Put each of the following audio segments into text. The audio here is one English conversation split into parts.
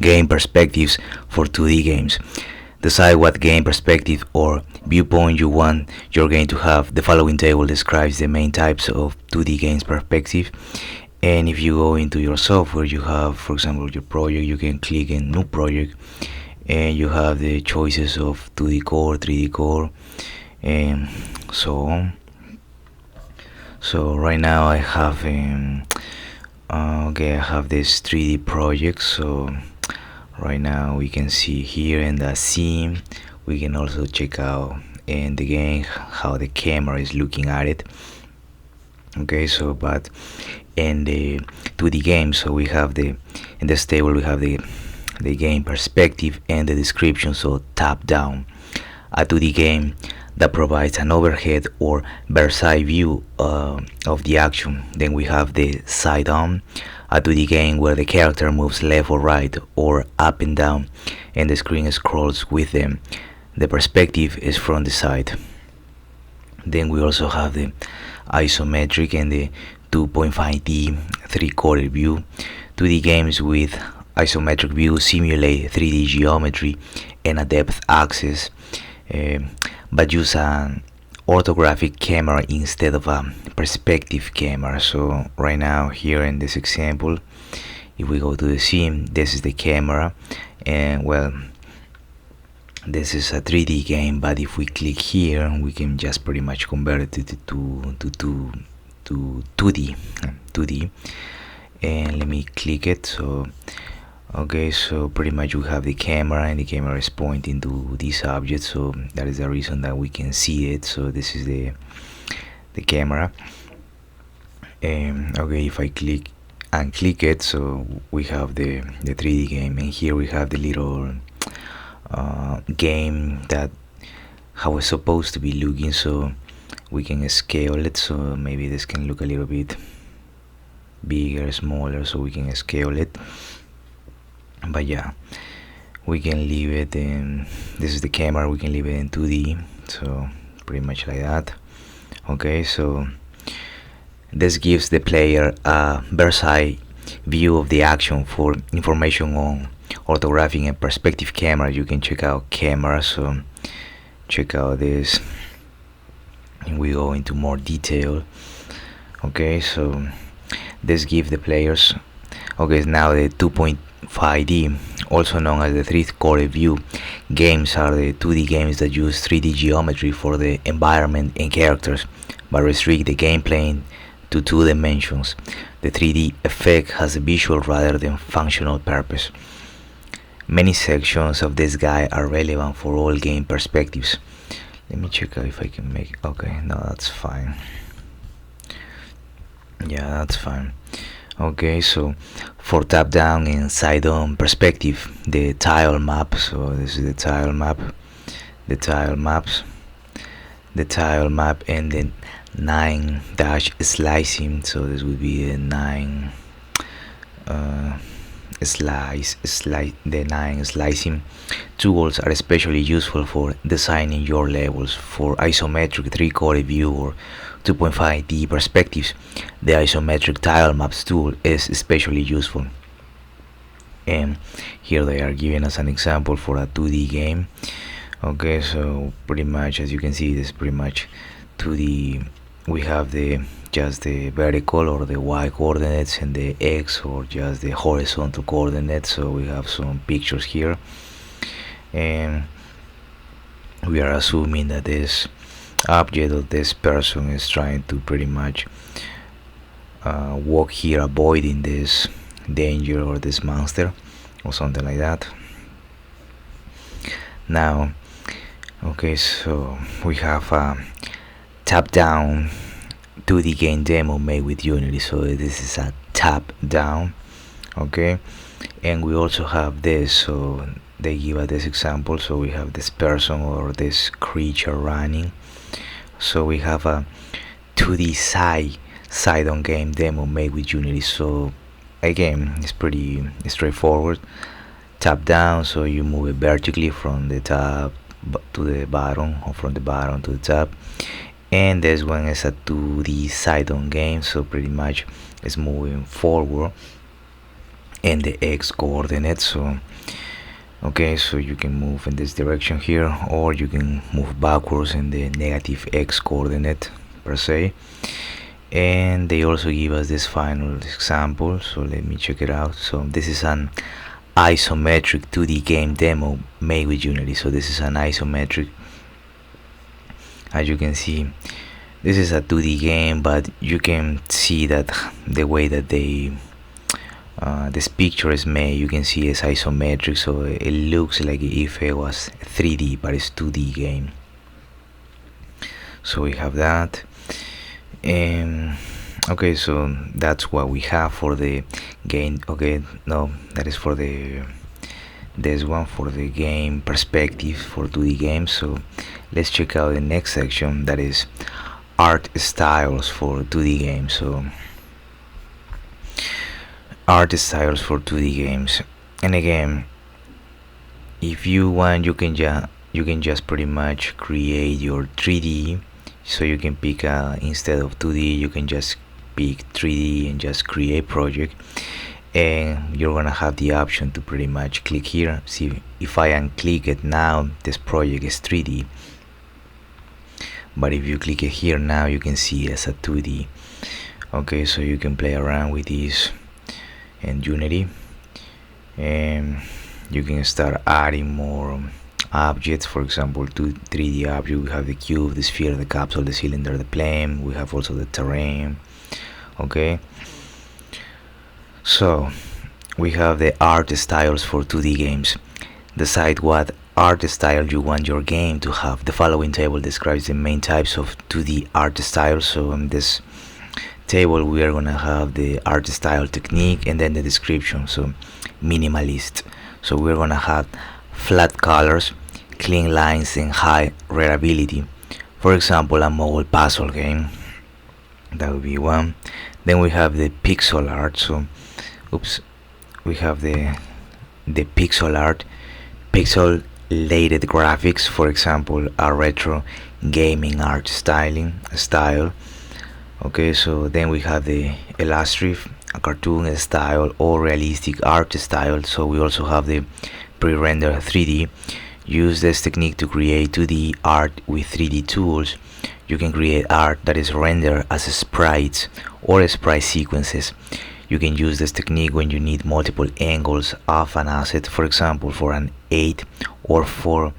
game perspectives for 2D games. Decide what game perspective or viewpoint you want your game to have. The following table describes the main types of 2D games perspective. And if you go into your software, you have, for example, your project, you can click in new project, and you have the choices of 2D core, 3D core, and so on. So right now I have okay, I have this 3D project. So right now we can see here in the scene, we can also check out in the game how the camera is looking at it. Okay, so but in the 2D game, so we have the in this table we have the game perspective and the description. So top down, a 2D game that provides an overhead or bird's eye view of the action. Then we have the side on, a 2D game where the character moves left or right or up and down and the screen scrolls with them. The perspective is from the side. Then we also have the isometric and the 2.5D 3/4 view. 2D games with isometric view simulate 3D geometry and a depth access, but use an orthographic camera instead of a perspective camera. So right now here in this example, if we go to the scene, this is the camera, and well, this is a 3D game, but if we click here, we can just pretty much convert it to 2D. And let me click it. So okay, so pretty much we have the camera, and the camera is pointing to this object, so that is the reason that we can see it. So this is the camera. Okay, if I click it, so we have the 3D game, and here we have the little game that how it's supposed to be looking. So we can scale it, so maybe this can look a little bit bigger, smaller, so we can scale it. But yeah, we can leave it in, this is the camera, we can leave it in 2D, so pretty much like that. Okay, so this gives the player a bird's eye view of the action. For information on orthographic and perspective camera, you can check out camera. So check out this, and we go into more detail. Okay, so this gives the players, okay, now the 2.5D, also known as the 3/4 view games, are the 2D games that use 3D geometry for the environment and characters, but restrict the gameplay to 2 dimensions. The 3D effect has a visual rather than functional purpose. Many sections of this guide are relevant for all game perspectives. Let me check out if I can make, okay, no, that's fine. Yeah, that's fine. Okay, so for top down and side on perspective, the tile map, so this is the tile map, and then 9 dash slicing, so this would be the 9 the 9 slicing tools are especially useful for designing your levels. For isometric 3/4 view or 2.5D perspectives, the isometric tile maps tool is especially useful. And here they are giving us an example for a 2D game. Okay, so pretty much as you can see, this is pretty much 2D. We have the just the vertical or the y coordinates and the x or just the horizontal coordinates. So we have some pictures here, and we are assuming that this object or this person is trying to pretty much walk here, avoiding this danger or this monster or something like that. Now, okay, so we have a top down 2D game demo made with Unity. So this is a top down, okay, and we also have this. So they give us this example. So we have this person or this creature running. So we have a 2D side on game demo made with Unity. So again, it's pretty straightforward. Top down, so you move it vertically from the top to the bottom, or from the bottom to the top. And this one is a 2D side on game, so pretty much it's moving forward. and the x coordinate. So okay, so you can move in this direction here, or you can move backwards in the negative x coordinate per se. And they also give us this final example, so let me check it out. So this is an isometric 2D game demo made with Unity. So this is an isometric, as you can see, this is a 2D game, but you can see that the way that this picture is made, you can see it's isometric, so it looks like if it was 3D, but it's 2D game. So we have that. Okay, so that's what we have for the game. Okay, no, that is for this one for the game perspective for 2D games. So let's check out the next section, that is art styles for 2D games. So art styles for 2D games, and again, if you want, you can just pretty much create your 3D. So you can pick instead of 2D, you can just pick 3D and just create project, and you're gonna have the option to pretty much click here. See, if I unclick it now, this project is 3D, but if you click it here now, you can see it as a 2D. Okay, so you can play around with this in Unity, and you can start adding more objects. For example, 3D object, we have the cube, the sphere, the capsule, the cylinder, the plane. We have also the terrain. Okay, so we have the art styles for 2D games. Decide what art style you want your game to have. The following table describes the main types of 2D art styles. So in this table we are gonna have the art style technique and then the description. So minimalist, so we're gonna have flat colors, clean lines, and high readability. For example, a mobile puzzle game, that would be one. Then we have the pixel art. So we have the pixel art, pixelated graphics, for example a retro gaming art style. Okay, so then we have the illustrative, a cartoon style, or realistic art style. So we also have the pre-render 3D. Use this technique to create 2D art with 3D tools. You can create art that is rendered as sprites or sprite sequences. You can use this technique when you need multiple angles of an asset, for example for an 8 or 4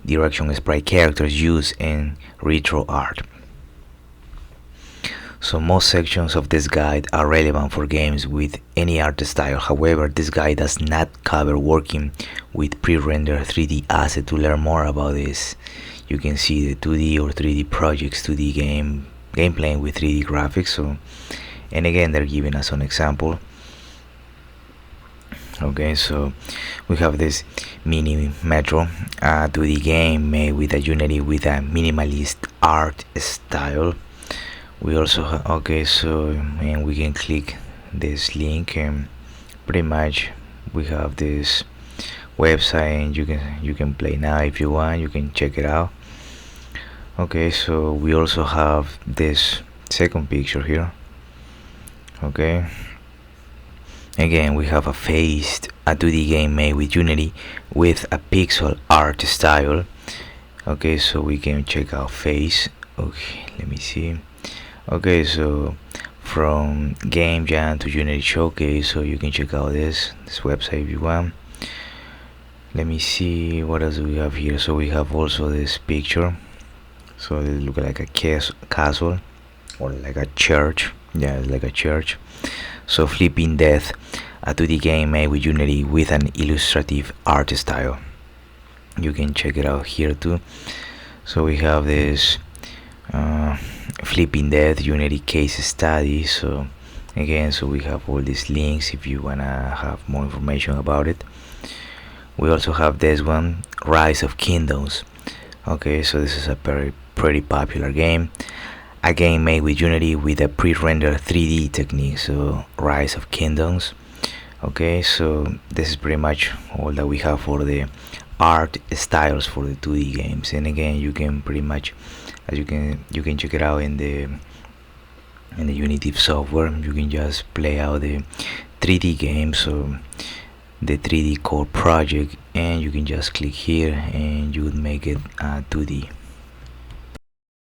direction sprite characters used in retro art. So most sections of this guide are relevant for games with any art style. However, this guide does not cover working with pre-rendered 3D assets. To learn more about this, you can see the 2D or 3D projects, 2D gameplay with 3D graphics. So, and again, they're giving us an example. Okay, so we have this mini metro, a 2D game made with a Unity with a minimalist art style. We also have, okay, so and we can click this link, and pretty much we have this website, and you can play now if you want. You can check it out. Okay, so we also have this second picture here. Okay, again we have a 2D game made with Unity with a pixel art style. Okay, so we can check out Face. Okay, let me see. Okay, so from Game Jam to Unity Showcase, so you can check out this website if you want. Let me see what else do we have here. So we have also this picture, so it looks like a castle or like a church. Yeah, it's like a church. So Flipping Death, a 2D game made with Unity with an illustrative art style. You can check it out here too. So we have this Flipping Death Unity case study. So again, so we have all these links if you wanna have more information about it. We also have this one, Rise of Kingdoms. Okay, so this is a pretty popular game, a game made with Unity with a pre-rendered 3D technique. So Rise of Kingdoms. Okay, so this is pretty much all that we have for the art styles for the 2D games. And again, you can pretty much, as you can check it out in the Unity software. You can just play out the 3D game, so the 3D code project, and you can just click here and you would make it 2D.